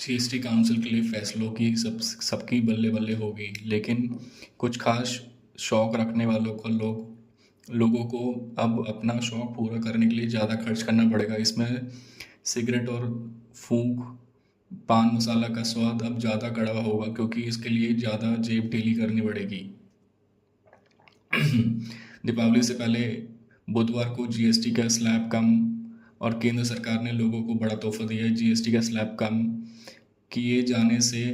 GST council के लिए फैसलों की सबकी बल्ले बल्ले होगी, लेकिन कुछ खास शौक रखने लोगों को अब अपना शौक पूरा करने के लिए ज़्यादा खर्च करना पड़ेगा। इसमें सिगरेट और फूंक पान मसाला का स्वाद अब ज़्यादा कड़वा होगा, क्योंकि इसके लिए ज़्यादा जेब ढीली करनी पड़ेगी। दीपावली से पहले बुधवार को जीएसटी का स्लैब कम, और केंद्र सरकार ने लोगों को बड़ा तोहफा दिया है। जीएसटी का स्लैब कम किए जाने से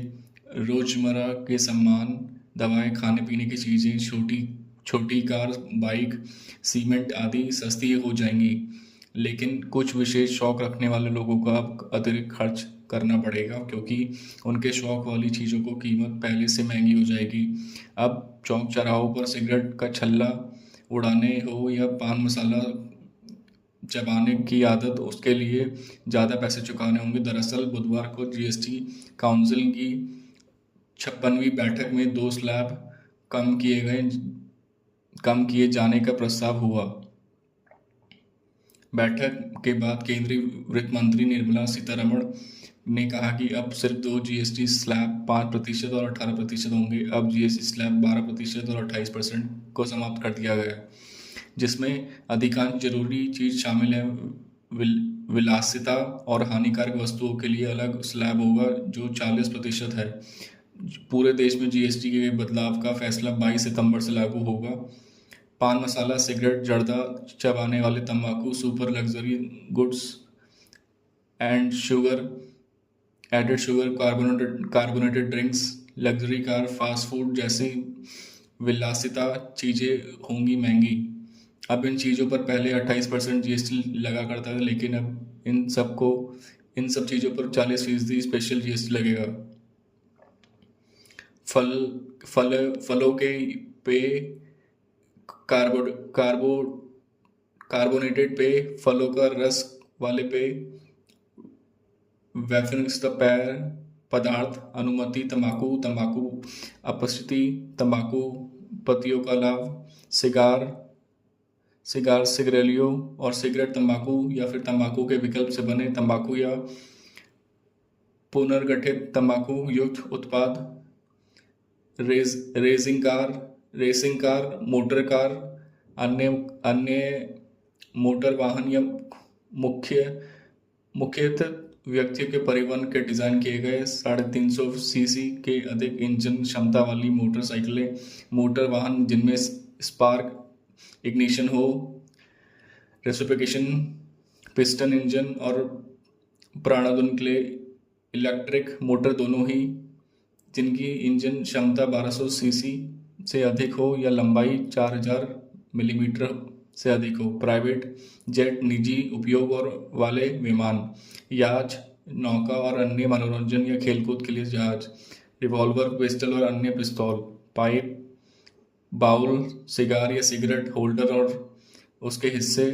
रोजमर्रा के सामान, दवाएं, खाने पीने की चीज़ें, छोटी छोटी कार, बाइक, सीमेंट आदि सस्ती हो जाएंगी। लेकिन कुछ विशेष शौक रखने वाले लोगों को अब अतिरिक्त खर्च करना पड़ेगा, क्योंकि उनके शौक वाली चीज़ों को कीमत पहले से महंगी हो जाएगी। अब चौक चौराहों पर सिगरेट का छल्ला उड़ाने हो या पान मसाला चबाने की आदत, उसके लिए ज़्यादा पैसे चुकाने होंगे। दरअसल बुधवार को जीएसटी काउंसिल की 56वीं बैठक में 2 स्लैब कम किए जाने का प्रस्ताव हुआ। बैठक के बाद केंद्रीय वित्त मंत्री निर्मला सीतारमण ने कहा कि अब सिर्फ 2 जीएसटी स्लैब 5% और 18% होंगे। अब जीएसटी स्लैब 12% और 28% को समाप्त कर दिया गया है, जिसमें अधिकांश जरूरी चीज शामिल है। विलासिता और हानिकारक वस्तुओं के लिए अलग स्लैब होगा, जो 40% है। पूरे देश में जीएसटी के बदलाव का फैसला 22 सितंबर से लागू होगा। पान मसाला, सिगरेट, जर्दा, चबाने वाले तंबाकू, super luxury goods and added sugar, carbonated drinks, luxury car, fast food जैसी विलासिता चीज़ें होंगी महंगी। अब इन चीज़ों पर पहले 28% जीएसटी लगा करता था, लेकिन अब इन सब चीज़ों पर 40% स्पेशल जीएसटी लगेगा। फलों के पेय, कार्बोनेटेड पेय, फलों का रस वाले पेय, वेफन्स पेय पदार्थ, अनुमति, तंबाकू अपस्थिति, तंबाकू पत्तियों का लाभ, सिगरेलियो और सिगरेट, तंबाकू या फिर तंबाकू के विकल्प से बने तंबाकू या पुनर्गठित तंबाकू युक्त उत्पाद, रेसिंग कार, मोटर कार, अन्य मोटर वाहन या मुख्यतः व्यक्तियों के परिवहन के डिज़ाइन किए गए 350 सीसी के अधिक इंजन क्षमता वाली मोटरसाइकिलें, मोटर वाहन जिनमें स्पार्क इग्निशन हो, रेसिप्रोकेशन पिस्टन इंजन और प्राणादुन के लिए इलेक्ट्रिक मोटर दोनों ही, जिनकी इंजन क्षमता 1200 सीसी से अधिक हो या लंबाई 4000 मिलीमीटर से अधिक हो, प्राइवेट जेट, निजी उपयोग और वाले विमान, याच, नौका और अन्य मनोरंजन या खेलकूद के लिए जहाज, रिवॉल्वर, पिस्टल और अन्य पिस्तौल, पाइप, बाउल, सिगार या सिगरेट होल्डर और उसके हिस्से,